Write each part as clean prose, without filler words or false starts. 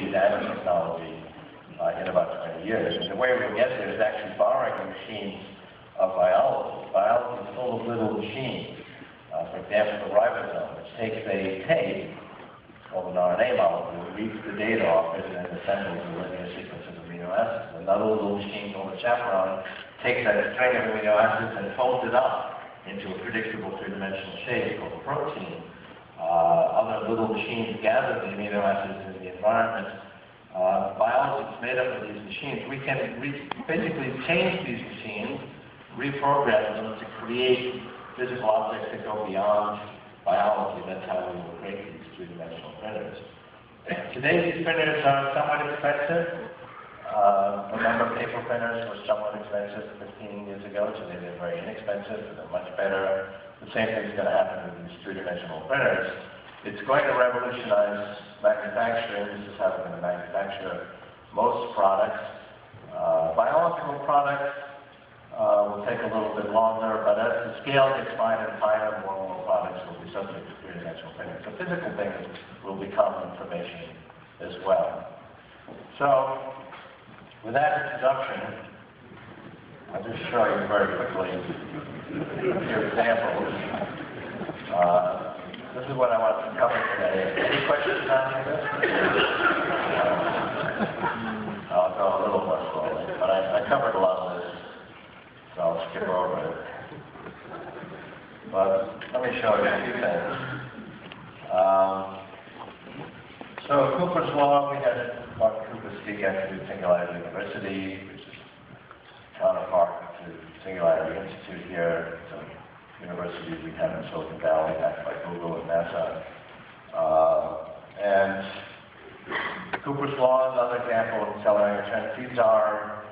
nanotechnology in about 20 years. And the way we'll get there is actually borrowing the machines of biology. Biology is full of little machines. For example, the ribosome, which takes a tape, called an RNA molecule, reads the data off it, and then assembles a linear sequence of amino acids. Another little machine called a chaperone takes that string of amino acids and folds it up into a predictable three-dimensional shape called a protein. Other little machines gather the amino acids in the environment. Biology is made up of these machines. We can basically change these machines, reprogram them to create physical objects that go beyond biology. That's how we will create these three-dimensional printers. Today, these printers are somewhat expensive. Remember, paper printers were somewhat expensive 15 years ago. Today, they're very inexpensive. They're much better. The same thing's going to happen with these three-dimensional printers. It's going to revolutionize manufacturing. This is how we're going to manufacture most products. Biological products will take a little bit longer, but as the scale gets finer and finer, more and more products will be subject to three-dimensional printing. So physical things will become information as well. So, with that introduction, I'll just show you very quickly a few examples. This is what I want to cover today. Any questions on this? I'll go a little more slowly, but I covered a lot of this, so I'll skip over it. But let me show you a few things. So Cooper's Law, we had Dr. Cooper speak at the Singularity University, which is counterpart to Singularity Institute here. It's a university we have in Silicon Valley, backed by Google and NASA. And Cooper's Law is another example of accelerating trends. These are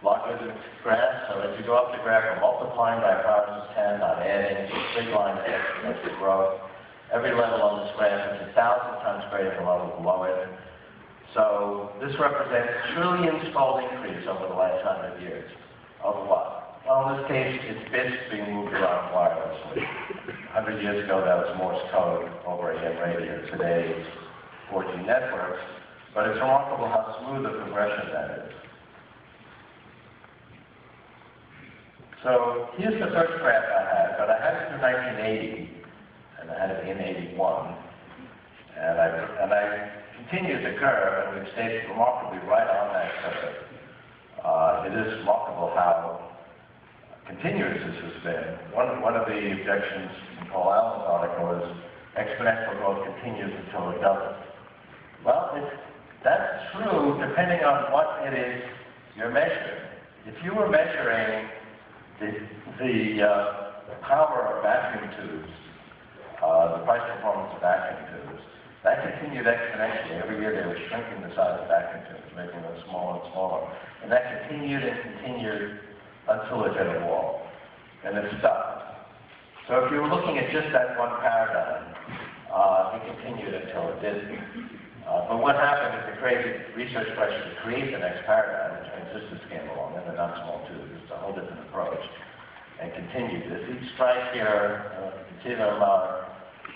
logarithmic graphs, so as you go up the graph, we're multiplying by powers of 10, not adding, it's a straight line that exponential growth. Every level on this graph is 1,000 times greater than the level below it. So this represents trillions-fold increase over the last 100 years. Of what? Well, in this case, it's bits being moved around wirelessly. 100 years ago, that was Morse code over AM radio. Today, it's 4G networks. But it's remarkable how smooth a progression that is. So here's the first graph I had, but I had it in 1980, and I had it in 81. And I continued the curve, and we've stayed remarkably right on that curve. It is remarkable how continuous this has been. One of the objections in Paul Allen's article is exponential growth continues until it doesn't. Well, that's true depending on what it is you're measuring. If you were measuring the power of vacuum tubes, the price performance of vacuum tubes, that continued exponentially. Every year they were shrinking the size of vacuum tubes, making them smaller and smaller. And that continued and continued until it hit a wall, and it stopped. So if you were looking at just that one paradigm, it continued until it didn't. But what happened is the crazy research pressure to create the next paradigm, the transistors came along, and the not-small tubes. It's a whole different approach, and continued this. Each strike here, you can see them are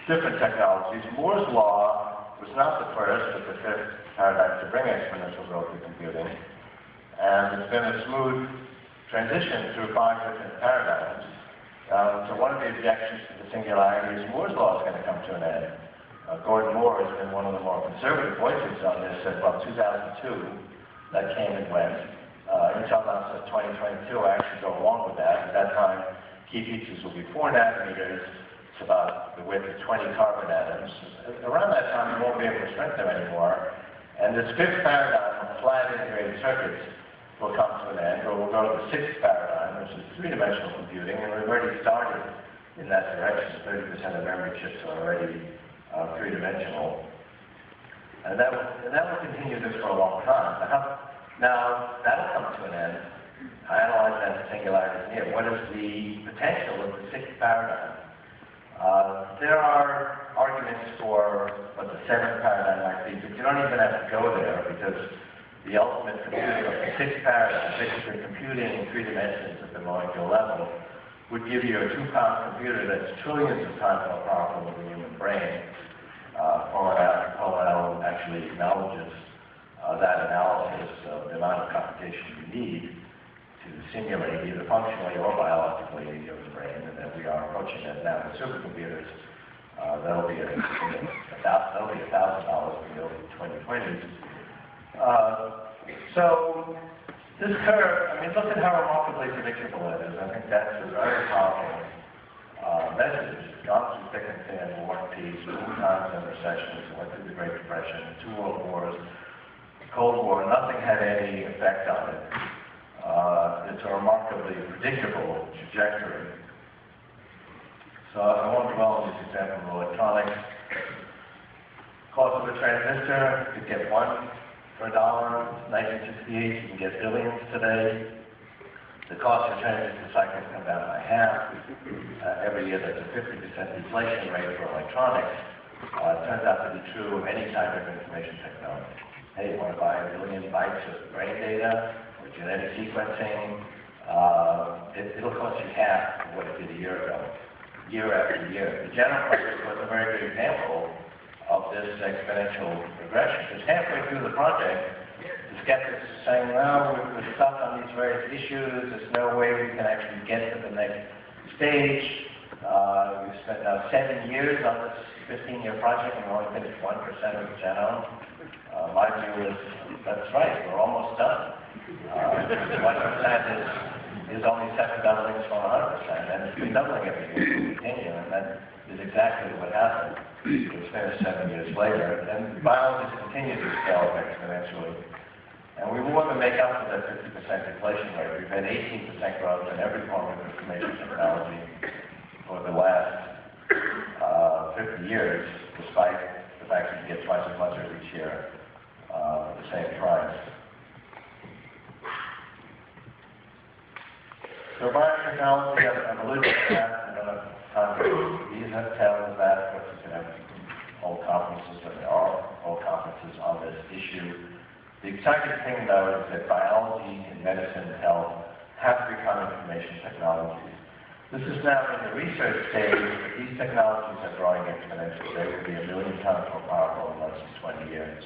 different technologies. Moore's Law was not the first, but the fifth paradigm to bring exponential growth to computing. And it's been a smooth transition through 5 different paradigms. So one of the objections to the singularity is Moore's Law is going to come to an end. Gordon Moore has been one of the more conservative voices on this since about 2002. That came and went. Intel now says 2022. I actually go along with that. At that time, key features will be 4 nanometers. It's about the width of 20 carbon atoms. Around that time, we won't be able to shrink them anymore. And this fifth paradigm of flat integrated circuits will come to an end, or we'll go to the sixth paradigm, which is three-dimensional computing, and we've already started in that direction. 30% of memory chips are already three-dimensional. And that will continue this for a long time. Now, that'll come to an end. I analyzed that singularity here. What is the potential of the sixth paradigm? There are arguments for what the seventh paradigm might be, but you don't even have to go there because the ultimate computing of the sixth paradigm, basically computing in 3 dimensions at the molecular level, would give you a 2-pound computer that's trillions of times more powerful than the human brain. Paul Allen actually acknowledges that analysis of the amount of computation you need to simulate either functionally or biologically the human brain, and that we are approaching that now with supercomputers. That'll be $1,000 in the early 2020s. So this curve, I mean, look at how remarkably predictable it is. I think that's a very powerful message. Gone through thick and thin, war and peace, 2 times in recessions, went through the Great Depression, 2 world wars, Cold War, nothing had any effect on it. It's a remarkably predictable trajectory. So I won't dwell on this example of electronics. Cost of a transistor, you could get 1 for $1. 1968, you can get billions today. The cost of transistor cycles come down by half. Every year there's a 50% deflation rate for electronics. It turns out to be true of any type of information technology. Hey, you want to buy 1 billion bytes of brain data or genetic sequencing? It'll cost you half of what it did a year ago, year after year. The General project was a very good example of this exponential progression. Because halfway through the project, the skeptics are saying, well, we're stuck on these various issues. There's no way we can actually get to the next stage. We've spent now 7 years on this 15-year project and we only finished 1% of the genome. My view is, that's right, we're almost done. 1% is only 7 doublings from 100%, and it's been doubling every year to continue, and that is exactly what happened. It's finished 7 years later, and biology continues to scale up exponentially. And we more than make up for that 50% inflation rate. We've had 18% growth in every form of information technology for the last 50 years, despite the fact that you get twice as much each year at the same price. So biotechnology, I've alluded to that. I don't have time to detail that, but you can have whole conferences, and there are whole conferences on this issue. The exciting thing, though, is that biology and medicine and health have become information technologies. This is now in the research stage, but these technologies are growing exponentially. They will be 1 million times more powerful in less than 20 years.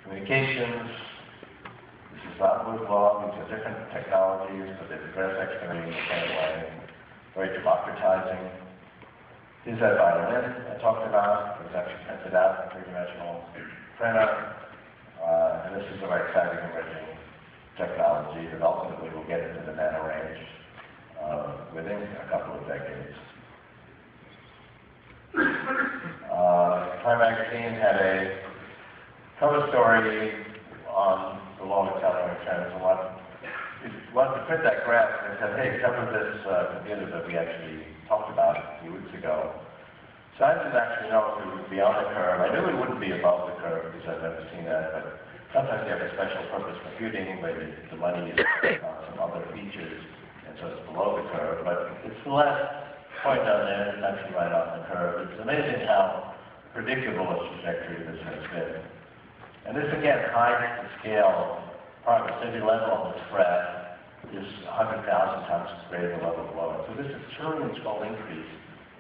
Communications, this is not moved along. These are different technologies, but they progress exponentially in the same way. Very democratizing. Here's that violin I talked about. It was actually printed out in a three-dimensional printer. And this is a very exciting emerging technology that ultimately will get into the nano range within a couple of decades. Time magazine had a cover story on the longer telling trends and wanted to print that graph and said, hey, cover this computer that we actually talked about a few weeks ago. So I didn't actually know if it would be on the curve. I knew it wouldn't be above the curve because I've never seen that, but sometimes you have a special purpose computing where the money is on some other features, and so it's below the curve. But it's the last point down there, it's actually right off the curve. It's amazing how predictable a trajectory this has been. And this again hides the scale of progress. Every level on this graph is 100,000 times greater than the level below it. So this is a trillion-fold increase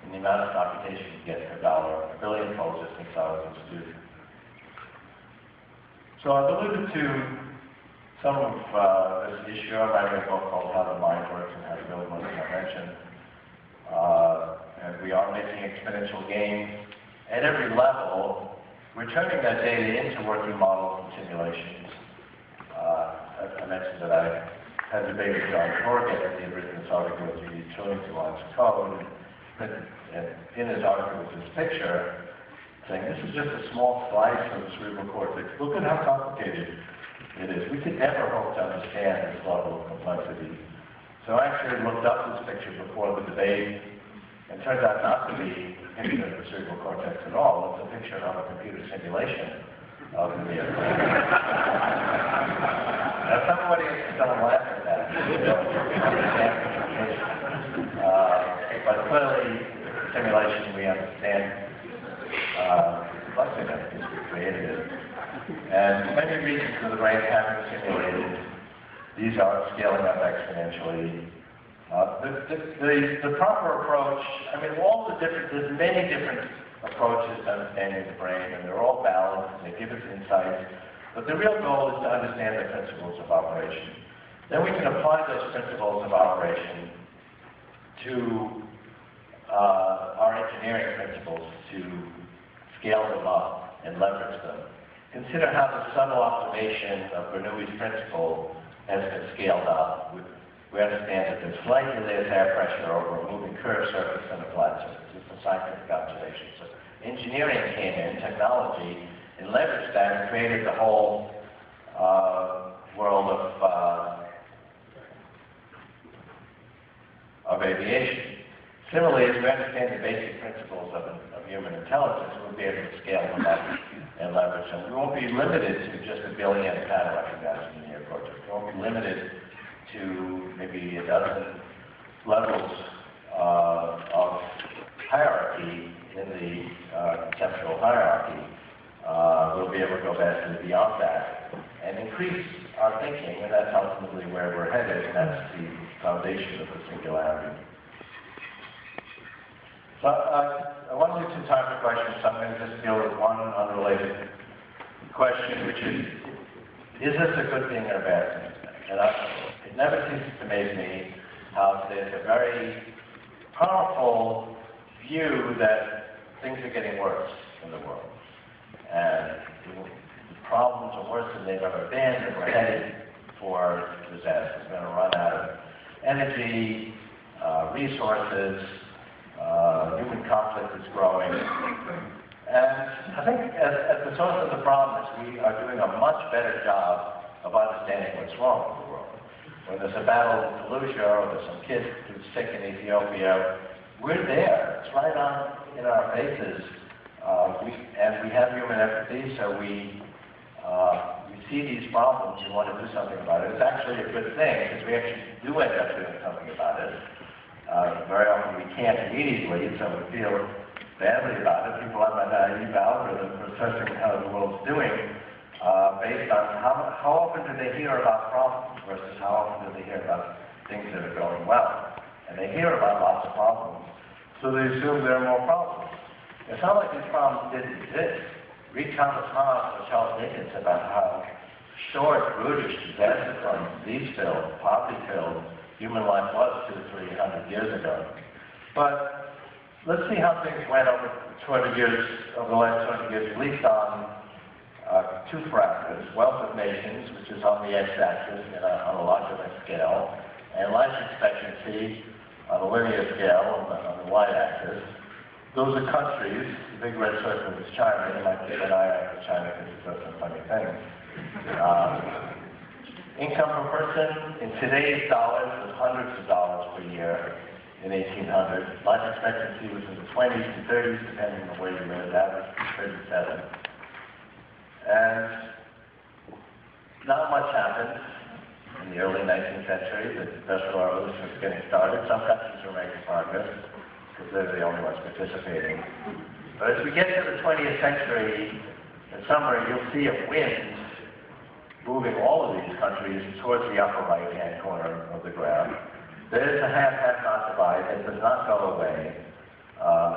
in the amount of computation you get per dollar, a billion-fold just in thousands of students. So I've alluded to some of this issue. I'm writing a book called How the Mind Works and How to Build One, as I mentioned. And we are making exponential gains at every level. We're turning that data into working models and simulations. I mentioned that I had a debate with John Corrigan, and he had written this article with trillions of lines of code. And in his article was this picture saying, this is just a small slice of the cerebral cortex. Look at how complicated it is. We could never hope to understand this level of complexity. So I actually looked up this picture before the debate, and it turns out not to be a picture of the cerebral cortex at all. It's a picture of a computer simulation of the brain. Now somebody is going to laugh at that. But clearly, simulation, we understand complexity because we created it. And many regions of the brain have been simulated. These are scaling up exponentially. The proper approach, I mean, there's many different approaches to understanding the brain, and they're all balanced, and they they give us insights, but the real goal is to understand the principles of operation. Then we can apply those principles of operation to our engineering principles to scale them up and leverage them. Consider how the subtle observation of Bernoulli's principle has been scaled up. We understand that there's slightly less air pressure over a moving curved surface than a flat surface. It's a scientific observation. So engineering came in, technology, and leveraged that and created the whole world of aviation. Similarly, as we understand the basic principles of human intelligence, we'll be able to scale them up and leverage them. We won't be limited to just a billion pattern recognizing linear cortex. We won't be limited to maybe a dozen levels of hierarchy in the conceptual hierarchy. We'll be able to go vastly beyond that and increase our thinking, and that's ultimately where we're headed, and that's the foundation of the singularity. So I want to leave some time for questions, so I'm going to just deal with one unrelated question, which is this a good thing or a bad thing? And it never ceases to amaze me how there's a very powerful view that things are getting worse in the world. And the problems are worse than they've ever been, and we're headed for disaster. We're going to run out of energy, resources, human conflict is growing. And I think at the source of the problem is we are doing a much better job of understanding what's wrong with the world. When there's a battle in Fallujah or there's some kid who's sick in Ethiopia, we're there. It's right on in our faces. And we have human empathy, so we see these problems and want to do something about it. It's actually a good thing because we actually do end up doing something about it. Very often we can't immediately, so we feel badly about it. People have a naive algorithm for assessing how the world's doing based on how often do they hear about problems versus how often do they hear about things that are going well. And they hear about lots of problems, so they assume there are more problems. It's not like these problems didn't exist. Read Thomas Hobbes or Charles Dickens about how short, brutish, disaster-prone, disease-filled, poverty-filled human life was 200 to 300 years ago. But let's see how things went over the last 200 years, at least on two parameters: wealth of nations, which is on the x-axis on a logarithmic scale, and life expectancy on a linear scale on the y-axis. Those are countries. The big red circle is China. You might keep an eye out for China because it does some funny things. Income per person in today's dollars was hundreds of dollars per year in 1800. Life expectancy was in the 20s and 30s, depending on where you lived. Average 37. And not much happened in the early 19th century. The Industrial Revolution was getting started. Some countries were making progress because they're the only ones participating. But as we get to the 20th century, in summer, you'll see a wind moving all of these countries towards the upper right-hand corner of the graph. There is a half-not divide that does not go away.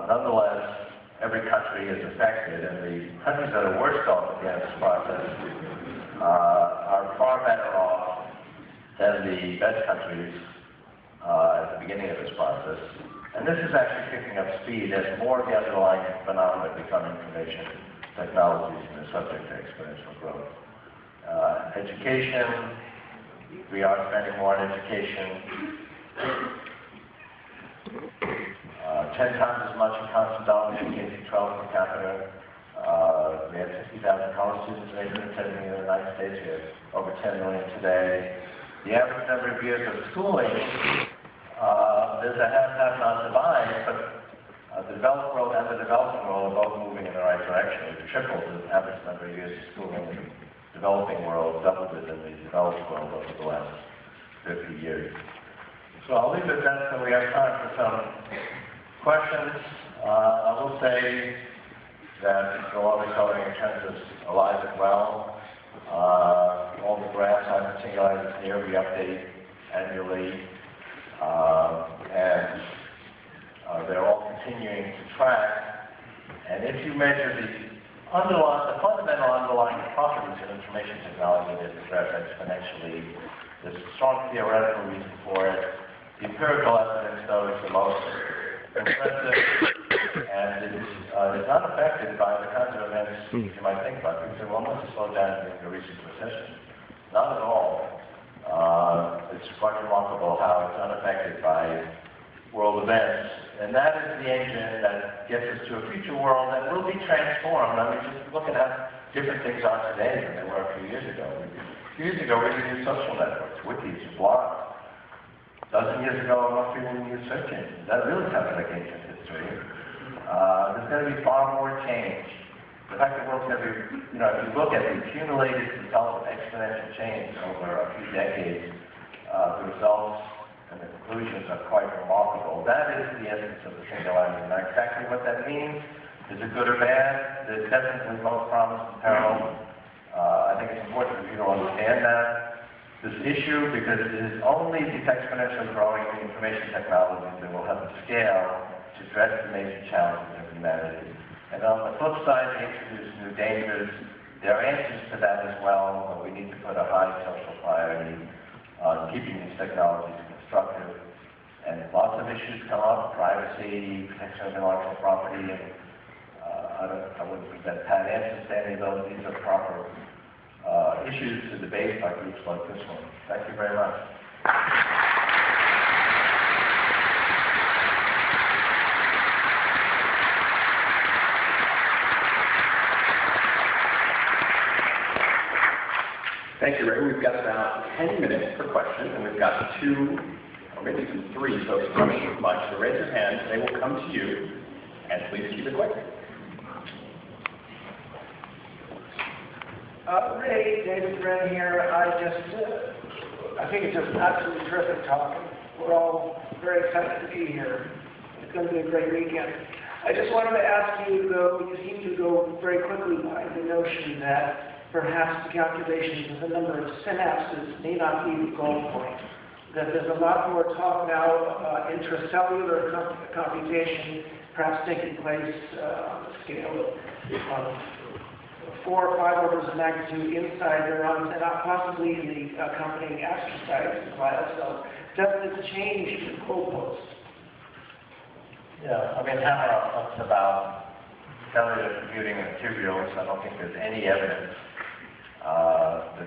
Nonetheless, every country is affected, and the countries that are worst off in this process are far better off than the best countries at the beginning of this process. And this is actually picking up speed as more of the underlying phenomena become information technologies and are subject to exponential growth. Education, we are spending more on education. 10 times as much in constant dollars in K-12 per capita. We had 50,000 college students in 1870 in the United States. We have over 10 million today. The average number of years of schooling, there's a half-not divide, but the developed world and the developing world are both moving in the right direction. We've tripled the average number of years of schooling in the developing world, doubled it in the developed world over the last 50 years. So I'll leave it at that so we have time for some questions. I will say that the law of coloring in terms is alive and well. All the graphs on the singularity is here. We update annually. And they're all continuing to track. And if you measure the fundamental fundamental underlying properties of information technology that progress exponentially. There's a strong theoretical reason for it. The empirical evidence, though, is the most impressive, and it is not affected by the kinds of events you might think about. People say, well, must have slowed down during the recent recession. Not at all. It's quite remarkable how it's unaffected by world events. And that is the engine that gets us to a future world that will be transformed. I mean, just look at how different things are today than they were a few years ago. A few years ago, we didn't use social networks, wikis, blogs. A dozen years ago, most people didn't use search engines. That really sounds like ancient history. There's going to be far more change. The fact that the world's going to be, you know, if you look at the accumulated result of exponential change over a few decades, the results and the conclusions are quite remarkable. That is the essence of the singularity. Now, exactly what that means, is it good or bad? There's definitely both promise and peril. I think it's important for you to understand this issue, because it is only these exponentially growing information technologies that will have the scale to address the major challenges of humanity. And on the flip side, they introduce new dangers. There are answers to that as well, but we need to put a high social priority on keeping these technologies constructive. And lots of issues come up: privacy, protection of intellectual property, and I wouldn't present pat answers to any of those. These are proper issues to debate by groups like this one. Thank you very much. Thank you, Ray. We've got about 10 minutes per question, and we've got 2, or maybe even 3 folks coming with mics. So raise your hand, and they will come to you, and please keep it quick. Ray, David Wren here. I think it's just absolutely terrific talk. We're all very excited to be here. It's going to be a great weekend. I just wanted to ask you, though, you seem to go very quickly by the notion that perhaps the calculations of the number of synapses may not be the goal point. That there's a lot more talk now about intracellular computation perhaps taking place on the scale of 4 or 5 orders of magnitude inside neurons, and possibly in the accompanying astrocytes as well. So doesn't it change the goalpost? Yeah, I mean, Hammer talks about cellular computing and tubules. I don't think there's any evidence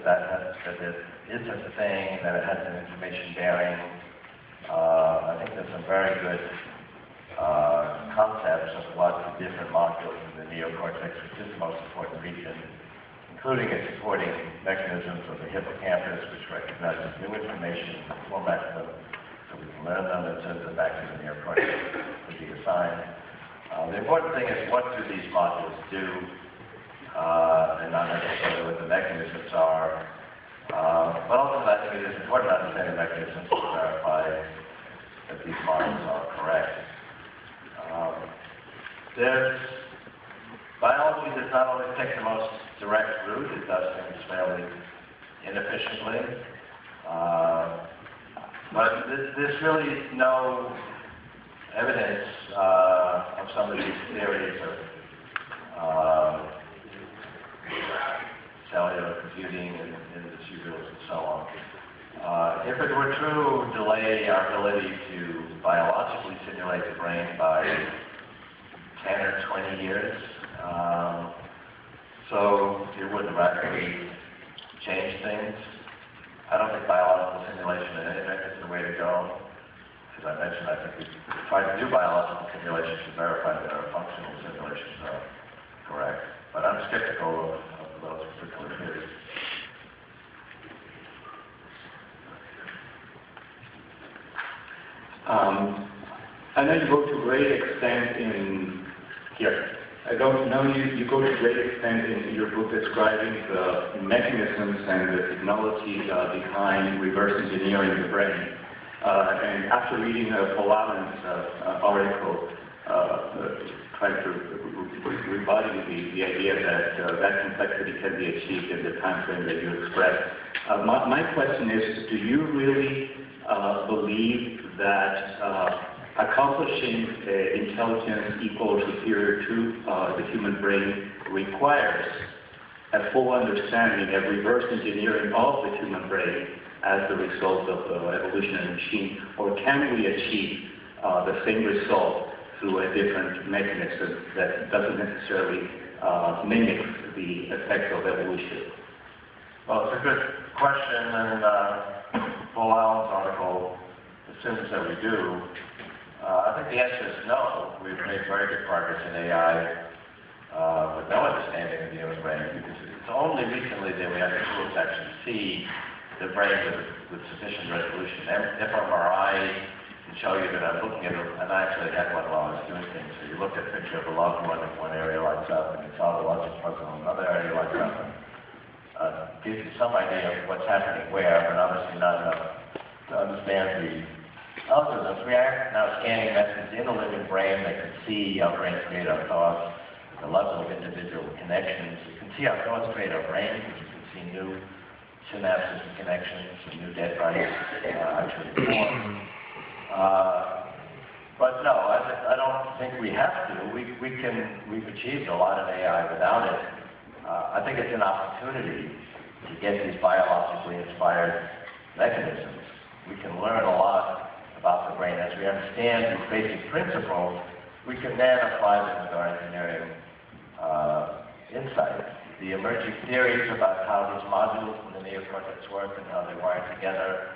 that there is such a thing, that it has an information bearing. I think there's some very good concepts of what the different modules in the neocortex, which is the most important region, including its supporting mechanisms of the hippocampus, which recognizes new information, formats them, so we can learn them and send them back to the neocortex to be assigned. The important thing is, what do these modules do, and not necessarily what the mechanisms are. But ultimately, I think it is important to understand the mechanisms to verify that these models are correct. Biology does not always take the most direct route. It does things fairly inefficiently. But there's really no evidence of some of these theories of cellular computing in the tubules and so on. If it were true, delay our ability to biologically simulate the brain by 10 or 20 years. So it wouldn't radically change things. I don't think biological simulation is the way to go. As I mentioned, I think we try to do biological simulations to verify that our functional simulations are correct. But I'm skeptical of those particular theories. I know you go to great extent in here. I don't know you go to great extent in your book describing the mechanisms and the technology behind reverse engineering the brain. And after reading Paul Allen's article, tried to rebutting the idea that that complexity can be achieved in the time frame that you expressed. My question is, do you really believe that accomplishing intelligence equal or superior to the human brain requires a full understanding of reverse engineering of the human brain as the result of the evolutionary machine, or can we achieve the same result through a different mechanism that doesn't necessarily mimic the effect of evolution? Well, it's a good question, and Paul Allen's article assumes that we do. I think the answer is no. We've made very good progress in AI with no understanding of the human brain, because it's only recently that we have the tools to actually see the brain with sufficient resolution. fMRI can show you that I'm looking at it, and I actually had one while I was doing things. So you look at a picture of a loved one in one area lights up, and you solve a logic puzzle in another area lights up, and gives you some idea of what's happening where, but obviously not enough to understand the algorithms. We are now scanning methods in the living brain that can see how brains create our thoughts, the level of individual connections. You can see how thoughts create our brains, because you can see new synapses and connections, and new dendrites actually form. But no, I don't think we have to. We've achieved a lot of AI without it. I think it's an opportunity to get these biologically inspired mechanisms. We can learn a lot about the brain. As we understand these basic principles, we can then apply them with our engineering insights. The emerging theories about how these modules in the neocortex work and how they wire together,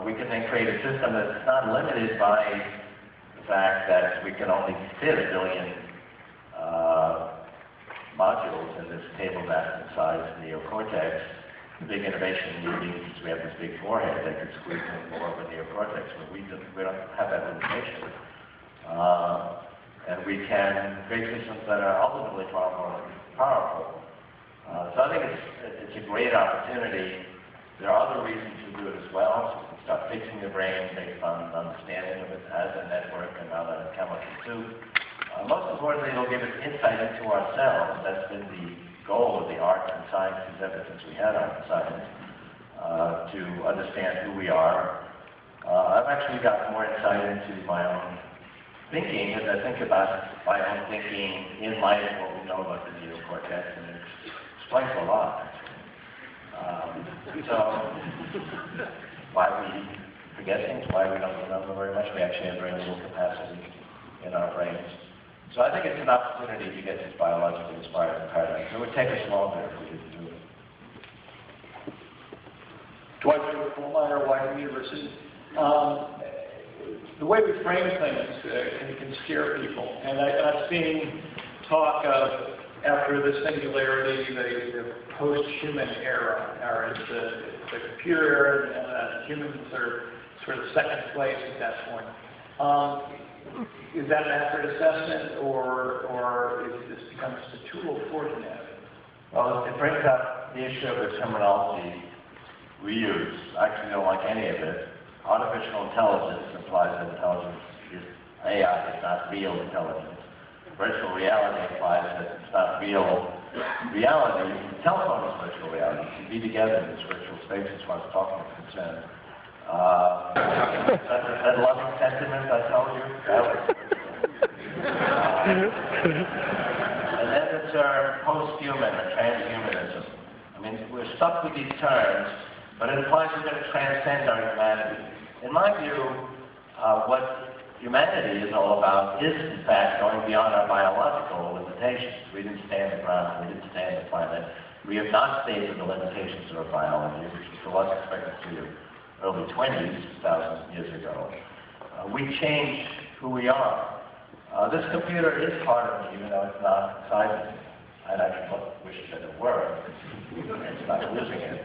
we can then create a system that's not limited by the fact that we can only fit 1 billion modules in this table-size neocortex. The big innovation is we have this big forehead that could squeeze in more of a neocortex, but we don't have that limitation. And we can create systems that are ultimately far more powerful. So I think it's a great opportunity. There are other reasons to do it as well. So we can start fixing the brain based on an understanding of it as a network and not a chemical soup. Most importantly, it'll give us insight into ourselves. That's been the goal of the arts and sciences ever since we had art and science, to understand who we are. I've actually got more insight into my own thinking as I think about my own thinking in light of what we know about the neocortex, and it explains a lot, actually. So, why we forget things, why we don't remember very much. We actually have very little capacity in our brains. So I think it's an opportunity to get these biologically inspired paradigms. It would take us longer if we didn't do it. Dwight Kohlmeyer, Wyoming University. The way we frame things can scare people. And I've seen talk of, after the singularity, the post-human era, or it's the computer era, and humans are sort of second place at that point. Is that an accurate assessment, or is this becomes a tool for humanity? Well, it brings up the issue of the terminology we use. I actually don't like any of it. Artificial intelligence implies that intelligence is AI, it's not real intelligence. Virtual reality implies that it's not real reality. The telephone is virtual reality. You can be together in this virtual space as far as talking is concerned. That loving sentiment I told you, that was and then the term post-human or transhumanism. I mean, we're stuck with these terms, but it implies we're going to transcend our humanity. In my view, what humanity is all about is, in fact, going beyond our biological limitations. We didn't stand the ground, we didn't stand the planet. We have not stayed with the limitations of our biology, which was the life expectancy of early 20s, 1,000 years ago. We changed who we are. This computer is part of me, even though it's not inside me. I'd actually wish that it were. It's not losing it.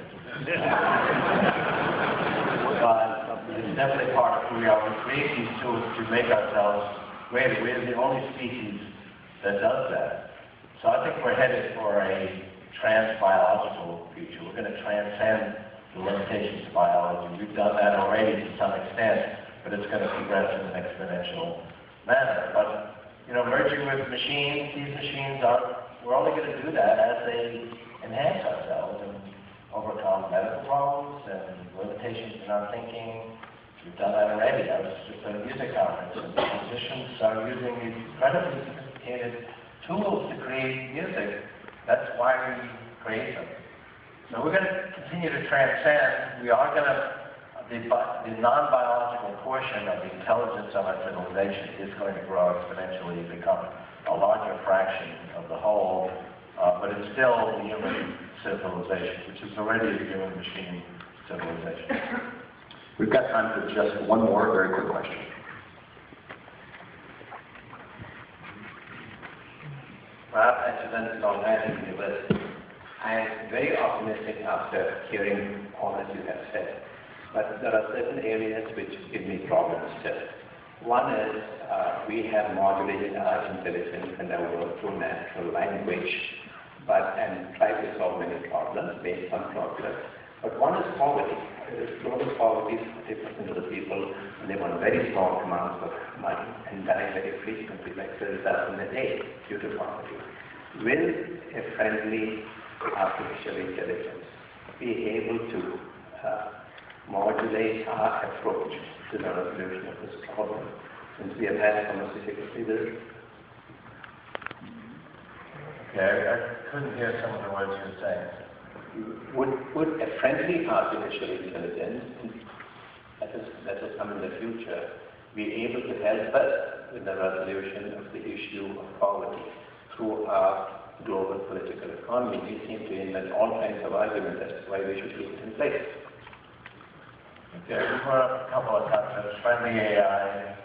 But it's definitely part of who we are. We create these tools to make ourselves greater. We're the only species that does that. So I think we're headed for a trans-biological future. We're going to transcend the limitations of biology. We've done that already to some extent, but it's going to progress in an exponential manner. But, you know, merging with machines, these machines we're only going to do that as they enhance ourselves and overcome medical problems and limitations in our thinking. We've done that already. I was just at a music conference, and musicians are using these incredibly sophisticated tools to create music. That's why we create them. So we're going to continue to transcend. We are going to, the non-biological portion of the intelligence of our civilization is going to grow exponentially and become a larger fraction of the whole, but it's still the human civilization, which is already a human-machine civilization. We've got time for just one more very quick question. Perhaps accidents on Manhattan University. I am very optimistic after hearing all that you have said, but there are certain areas which give me problems still. One is we have modulated our intelligence and our work through natural language, and try to solve many problems based on progress. But one is poverty. Global poverty is 50% of the people live on very small amounts of money and die very frequently, like 30,000 a day due to poverty. Will a friendly artificial intelligence be able to modulate our approach to the resolution of this problem, since we have had so much difficulty with it? Okay, I couldn't hear some of the words you were saying. Would a friendly artificial intelligence that will come in the future be able to help us with the resolution of the issue of poverty through our global political economy? We seem to invent all kinds of arguments as to why we should keep it in place. Okay, we brought up a couple of concepts. Friendly AI,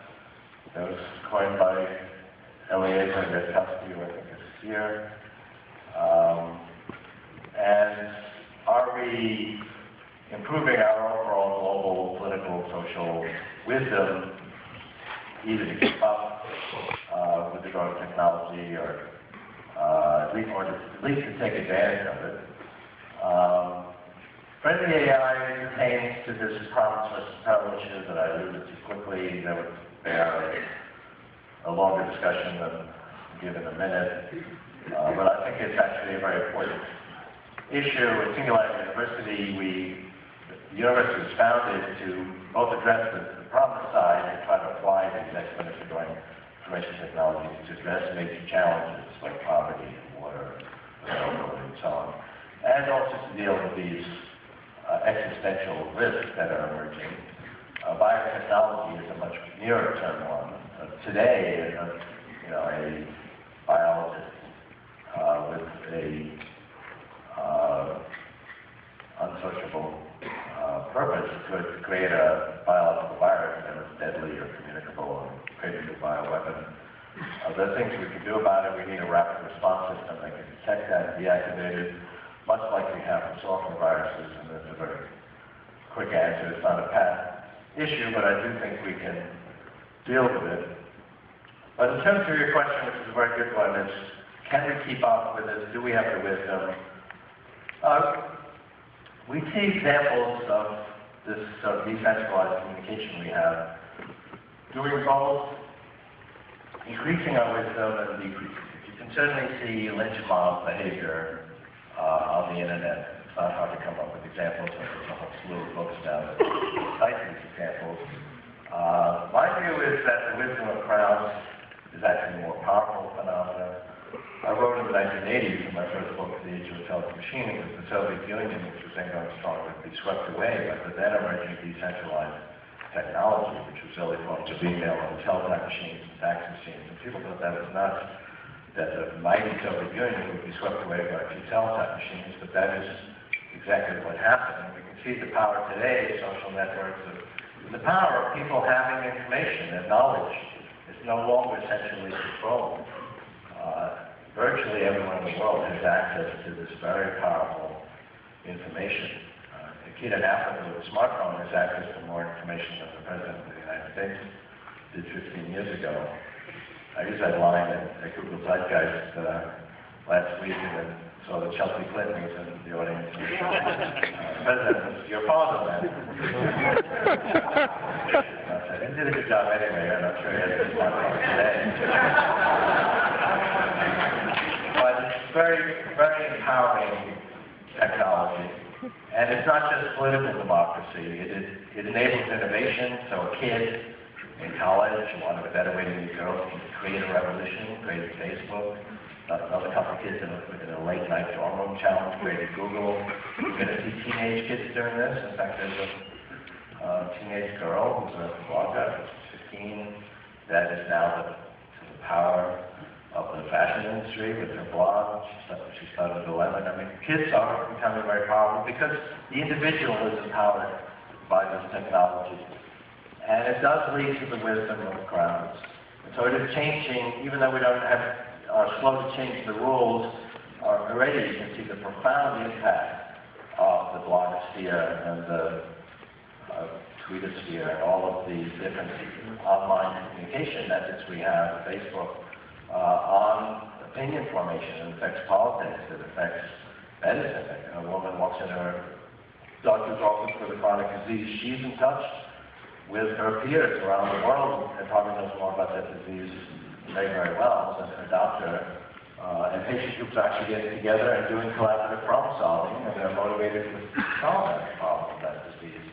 that was coined by Eliezer Yudkowsky, who I think is here. And are we improving our overall global, political, social wisdom, either to keep up with the growing technology, or at least to take advantage of it? Friendly AI pertains to this promise versus peril issue that I alluded to quickly. That would bear a longer discussion than give in a minute. But I think it's actually a very important issue. At Singularity University, the university was founded to both address the promise side and try to apply these exponentially growing information technologies to address major challenges like poverty, water, availability, and so on, and also to deal with these existential risks that are emerging. Biotechnology is a much nearer term one. Today, a biologist with a unsociable purpose could create a biological virus that was deadly or communicable and create a new bioweapon. There are things we can do about it. We need a rapid response system that can detect that and deactivate it, much like we have with software viruses, and that's a very quick answer. It's not a patent issue, but I do think we can deal with it. But in terms of your question, which is a very good one, is can we keep up with this? Do we have the wisdom? We see examples of this sort of decentralized communication we have doing both increasing our wisdom and decreasing it. You can certainly see lynch mob behavior on the internet. It's not hard to come up with examples. There's a whole slew of books now that cite these examples. My view is that the wisdom of crowds is actually a more powerful phenomenon. I wrote in the 1980s in my first book, The Age of Intelligent Machining, that the Soviet Union, which was then going strong, would be swept away by the then emerging decentralized technology, which was really forms of email and teletype machines and fax machines. And people thought that was nuts, that the mighty Soviet Union would be swept away by a few teletype machines, but that is exactly what happened. And we can see the power today of social networks, of the power of people having information and knowledge is no longer centrally controlled. Virtually everyone in the world has access to this very powerful information. A kid in Africa with a smartphone has access to more information than the President of the United States did 15 years ago. I used that line at Google Zeitgeist last week, and then saw that Chelsea Clinton was in the audience. President, your father, man. I said, he did a good job anyway. I'm not sure he has a smartphone today. But it's very, very empowering technology. And it's not just political democracy. It enables innovation. So a kid in college who wanted a better way to meet girls can create a revolution, create Facebook, another couple of kids in a late night dorm room challenge created Google. We're going to see teenage kids doing this. In fact, there's a teenage girl who's a blogger, 15, that is now the power of the fashion industry with her blog. She started at 11. I mean, kids are becoming very powerful because the individual is empowered by this technology. And it does lead to the wisdom of crowds. And so it is changing, even though we are slow to change the rules, already you can see the profound impact of the blogosphere and the tweetosphere and all of these different online communication methods we have, Facebook, on opinion formation. It affects politics, it affects medicine. A woman walks in her doctor's office with a chronic disease, she's in touch with her peers around the world and probably knows more about that disease very, very well than her doctor. And patient groups are actually getting together and doing collaborative problem solving, and they're motivated to solve that problem, that disease.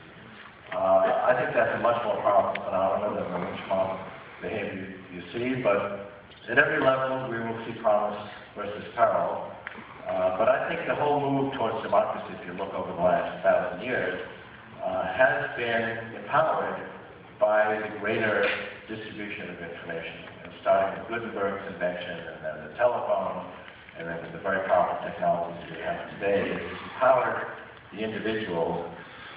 I think that's a much more powerful phenomenon than the lynch-mob behavior you see, but at every level we will see promise versus peril. But I think the whole move towards democracy, if you look over the last 1,000 years, has been empowered by the greater distribution of information. Starting with Gutenberg's invention, and then the telephone, and then with the very powerful technologies we have today, it's empowered the individual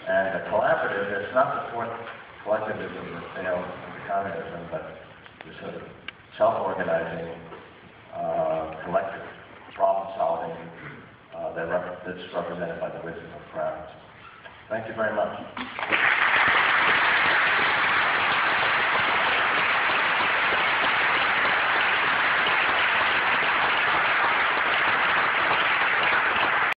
and the collaborative. It's not the fourth collectivism that failed under communism, but the sort of self-organizing, collective problem-solving that's represented by the wisdom of crowds. Thank you very much.